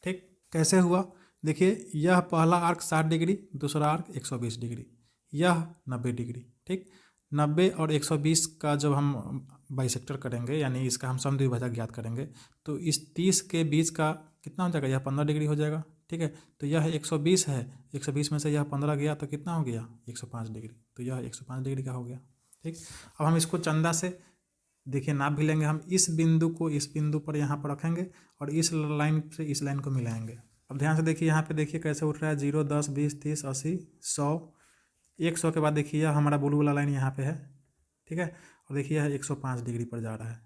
ठीक, कैसे हुआ, देखिए यह पहला आर्क 60 डिग्री, दूसरा आर्क 120 डिग्री, यह 90 डिग्री। ठीक। 90 और 120 का जब हम बाइसेक्टर करेंगे, यानी इसका हम समद्विभाजक ज्ञात करेंगे, तो इस 30 के बीच का कितना हो जाएगा, यह 15 डिग्री हो जाएगा। ठीक है, तो यह 120 है, 120 में से यह 15 गया तो कितना हो गया, 105 डिग्री। तो यह 105 डिग्री का हो गया। ठीक, अब हम इसको चंदा से देखिए नाप भी लेंगे। हम इस बिंदु को इस बिंदु पर यहाँ पर रखेंगे और इस लाइन से इस लाइन को मिलाएंगे। अब ध्यान से देखिए, यहाँ पे देखिए कैसे उठ रहा है, 0, 10, 20, 30, 80, 100, 100 के बाद देखिए यह हमारा ब्लू वाला लाइन यहाँ पे है। ठीक है, और देखिए यह 105 डिग्री पर जा रहा है।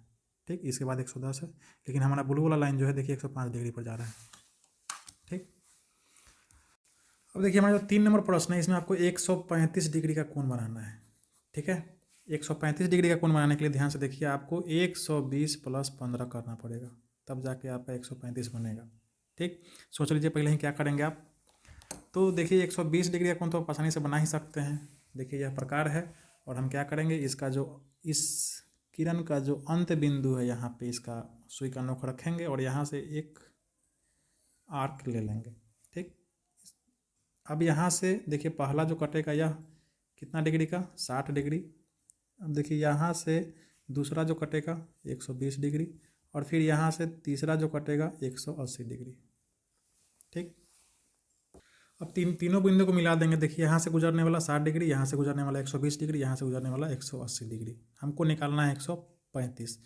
ठीक, इसके बाद 110 है, लेकिन हमारा ब्लू वाला लाइन जो है देखिए 105 डिग्री पर जा रहा है। ठीक, अब देखिए हमारा जो 3 नंबर प्रश्न है, इसमें आपको 135 डिग्री का कोण बनाना है। ठीक है, 135 डिग्री का कोण बनाने के लिए ध्यान से देखिए, आपको 120 + 15 करना पड़ेगा, तब जाके आपका 135 बनेगा। ठीक, सोच लीजिए पहले ही क्या करेंगे आप। तो देखिए 120 डिग्री का कोण तो आप आसानी से बना ही सकते हैं। देखिए यह प्रकार है, और हम क्या करेंगे, इसका जो इस किरण का जो अंत बिंदु है यहाँ पे इसका सुई का नोक रखेंगे और यहाँ से एक आर्क ले लेंगे। ठीक, अब यहाँ से देखिए पहला जो कटेगा यह कितना डिग्री का, 60 डिग्री। अब देखिए यहाँ से दूसरा जो कटेगा 120 डिग्री, और फिर यहाँ से तीसरा जो कटेगा 180 डिग्री। ठीक, अब तीनों बिंदु को मिला देंगे। देखिए यहाँ से गुजरने वाला 60 डिग्री, यहाँ से गुजरने वाला 120 डिग्री, यहाँ से गुजरने वाला 180 डिग्री। हमको निकालना है 135।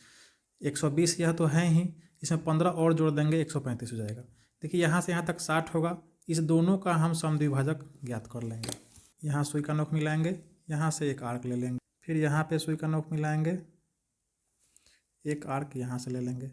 120 यह तो है ही, इसमें 15 और जोड़ देंगे, 135 हो जाएगा। देखिए यहाँ से यहाँ तक 60 होगा, इस दोनों का हम समद्विभाजक ज्ञात कर लेंगे। यहाँ सुई का नोक मिलाएंगे, यहाँ से एक आर्क ले लेंगे, फिर यहाँ पे सुई का नोक मिलाएंगे, एक आर्क यहाँ से ले लेंगे,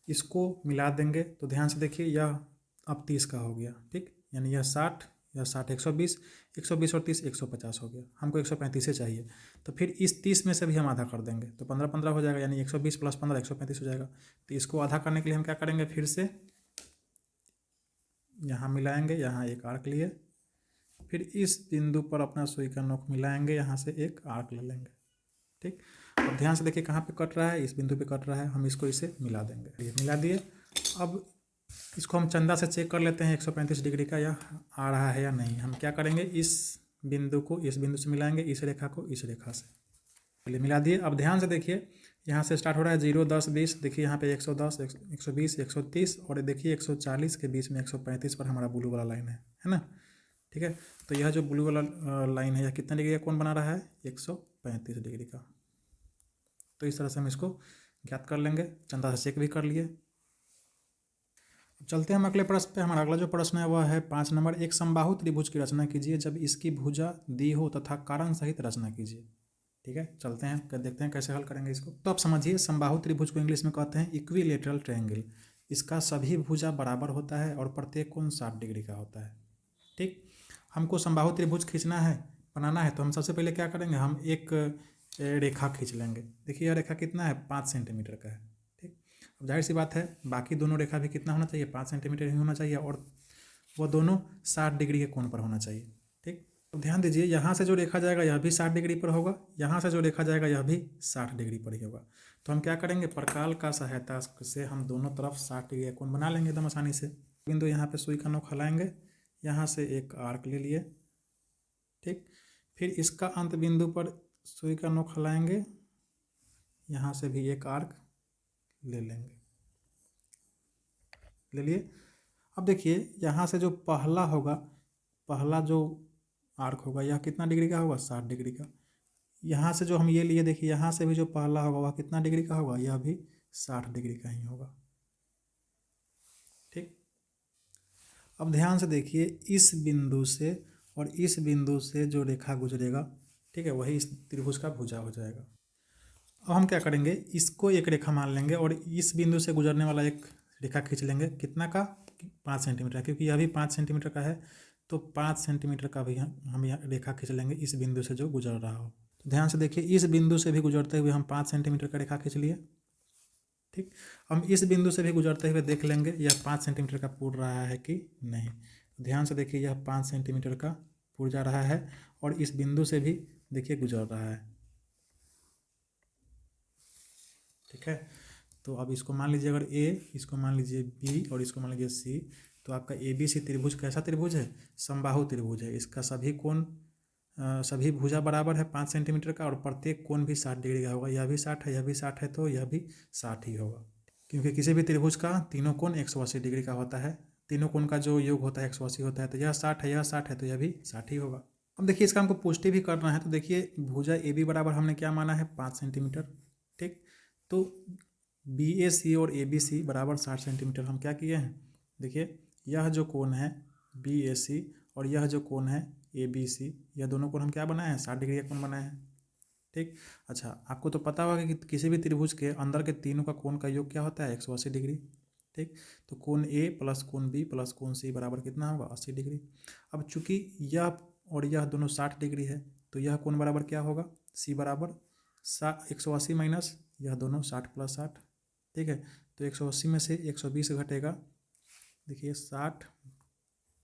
इसको मिला देंगे। तो ध्यान से देखिए यह अब 30 का हो गया। ठीक, यानी यह 60, यह 60, 120, 120 और 30, 150 हो गया। हमको 135 चाहिए, तो फिर इस 30 में से भी हम आधा कर देंगे, तो 15 15 हो जाएगा, यानी 120 + 15 135 हो जाएगा। तो इसको आधा करने के लिए हम क्या करेंगे, फिर से यहाँ मिलाएंगे, यहाँ एक आर्क लिए, फिर इस बिंदु पर अपना सुई का नोक मिलाएंगे, यहाँ से एक आर्क ले लेंगे। ठीक, और ध्यान से देखिए कहाँ पे कट रहा है, इस बिंदु पे कट रहा है, हम इसको इसे मिला देंगे। ये मिला दिए। अब इसको हम चंदा से चेक कर लेते हैं 135 डिग्री का यह आ रहा है या नहीं। हम क्या करेंगे, इस बिंदु को इस बिंदु से मिलाएंगे, इस रेखा को इस रेखा से। पहले मिला दिए। अब ध्यान से देखिए, यहाँ से स्टार्ट हो रहा है 0, 10, 20, देखिए यहाँ पे 110, 120, 130, और देखिए 140 के बीच में 135 पर हमारा ब्लू वाला लाइन है ना। ठीक है, तो यह जो ब्लू वाला लाइन है यह कितना डिग्री का कोण बना रहा है, 135 डिग्री का। तो इस तरह से हम इसको ज्ञात कर लेंगे, चंदा से चेक भी कर लिए। चलते हैं हम अगले प्रश्न पे। हमारा अगला जो प्रश्न है वह है 5 नंबर। एक समबाहु त्रिभुज की रचना कीजिए जब इसकी भुजा दी हो तथा कारण सहित रचना कीजिए। ठीक है, चलते हैं देखते हैं कैसे हल करेंगे इसको। तो आप समझिए, समबाहु त्रिभुज को इंग्लिश में कहते हैं इक्विलेटरल ट्रायंगल। इसका सभी भुजा बराबर होता है और प्रत्येक कोण 60 डिग्री का होता है। ठीक, हमको समबाहु त्रिभुज खींचना है, बनाना है, तो हम सबसे पहले क्या करेंगे, हम एक रेखा खींच लेंगे। देखिए यह रेखा कितना है, 5 सेंटीमीटर का है। ठीक, अब जाहिर सी बात है बाकी दोनों रेखा भी कितना होना चाहिए, 5 सेंटीमीटर ही होना चाहिए, और वह दोनों 60 डिग्री के कोण पर होना चाहिए। ठीक, तो ध्यान दीजिए, यहाँ से जो रेखा जाएगा यह भी 60 डिग्री पर होगा, यहाँ से जो रेखा जाएगा यह भी 60 डिग्री पर ही होगा। तो हम क्या करेंगे, प्रकाल का सहायता से हम दोनों तरफ 60 डिग्री का कोण बना लेंगे एकदम आसानी से। बिंदु यहाँ पे सुई का नोक हलाएंगे, यहाँ से एक आर्क ले लिए। ठीक, फिर इसका अंत बिंदु पर सुई का नोक हलाएंगे, यहाँ से भी एक आर्क ले लेंगे, ले लिए। अब देखिए यहाँ से जो पहला होगा, पहला जो आर्क होगा यह कितना डिग्री का होगा, 60 डिग्री का। यहाँ से जो हम ये लिए, देखिए यहाँ से भी जो पहला होगा वह कितना डिग्री का होगा, यह भी 60 डिग्री का ही होगा। ठीक, अब ध्यान से देखिए, इस बिंदु से और इस बिंदु से जो रेखा गुजरेगा, ठीक है, वही इस त्रिभुज का भुजा हो जाएगा। अब हम क्या करेंगे, इसको एक रेखा मान लेंगे और इस बिंदु से गुजरने वाला एक रेखा खींच लेंगे। कितना का, 5 सेंटीमीटर, क्योंकि यह भी 5 सेंटीमीटर का है, तो 5 सेंटीमीटर का भी हम यहाँ रेखा खींच लेंगे इस बिंदु से जो गुजर रहा हो। तो ध्यान से देखिए, इस बिंदु से भी गुजरते हुए हम 5 सेंटीमीटर का रेखा खींच लिए। ठीक, हम इस बिंदु से भी गुजरते हुए देख लेंगे यह 5 सेंटीमीटर का पूर रहा है कि नहीं। ध्यान से देखिए, यह 5 सेंटीमीटर का पूर जा रहा है, और इस बिंदु से भी देखिए गुजर रहा है। ठीक है, तो अब इसको मान लीजिए, अगर ए, इसको मान लीजिए बी, और इसको मान लीजिए सी, तो आपका ABC त्रिभुज कैसा त्रिभुज है, समबाहु त्रिभुज है। इसका सभी कोण सभी भुजा बराबर है 5 सेंटीमीटर का और प्रत्येक कोण भी 60 डिग्री का होगा। यह भी 60 है, यह भी 60 है, तो यह भी 60 ही होगा, क्योंकि किसी भी त्रिभुज का तीनों कोण 180 डिग्री का होता है। तीनों कोण का जो योग होता है 180 होता है, तो यह 60 है, यह 60 है, तो यह भी 60 ही होगा। अब देखिए इसका हमको पुष्टि भी करना है, तो देखिए भुजा ए बी बराबर हमने क्या माना है 5 सेंटीमीटर, ठीक। तो बी ए सी और ए बी सी बराबर 60 सेंटीमीटर हम क्या किए हैं, देखिए यह जो कोण है बी ए सी और यह जो कोण है ए बी सी, यह दोनों कोण हम क्या बनाए हैं 60 डिग्री का कोण बनाए हैं, ठीक। अच्छा, आपको तो पता होगा कि किसी भी त्रिभुज के अंदर के तीनों का कोण का योग क्या होता है 180 डिग्री, ठीक। तो कोण ए प्लस कोण बी प्लस कोण सी बराबर कितना होगा 80 डिग्री। अब चूंकि यह और यह दोनों 60 डिग्री है, तो यह कोण बराबर क्या होगा सी बराबर 180 माइनस यह दोनों 60 प्लस 60, ठीक है। तो 180 में से 120 घटेगा, देखिए 60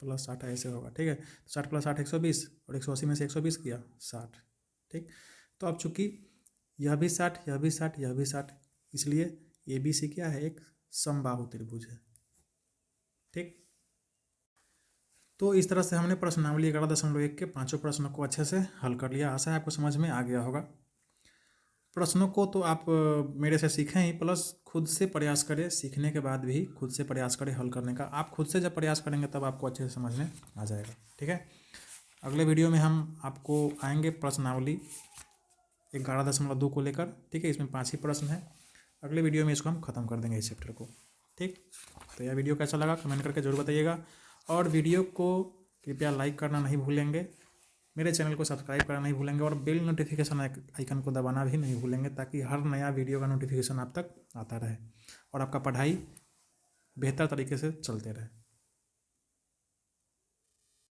प्लस 60 ऐसे होगा, ठीक है। 60 प्लस 60 120 और 180 में से 120 किया 60, ठीक। तो अब चूंकि यह भी 60, यह भी 60, यह भी 60, इसलिए ए बी सी क्या है एक समबाहु त्रिभुज है, ठीक। तो इस तरह से हमने प्रश्नावली 11.1 के पांचों प्रश्नों को अच्छे से हल कर लिया। आशा है आपको समझ में आ गया होगा। प्रश्नों को तो आप मेरे से सीखें ही, प्लस खुद से प्रयास करें, सीखने के बाद भी खुद से प्रयास करें हल करने का। आप खुद से जब प्रयास करेंगे तब आपको अच्छे से समझ में आ जाएगा, ठीक है। अगले वीडियो में हम आपको आएंगे प्रश्नावली 11.2 को लेकर, ठीक है। इसमें 5 ही प्रश्न है। अगले वीडियो में इसको हम ख़त्म कर देंगे इस चैप्टर को, ठीक। तो यह वीडियो कैसा लगा कमेंट करके जरूर बताइएगा, और वीडियो को कृपया लाइक करना नहीं भूलेंगे, मेरे चैनल को सब्सक्राइब करना नहीं भूलेंगे और बेल नोटिफिकेशन आइकन को दबाना भी नहीं भूलेंगे, ताकि हर नया वीडियो का नोटिफिकेशन आप तक आता रहे और आपका पढ़ाई बेहतर तरीके से चलते रहे।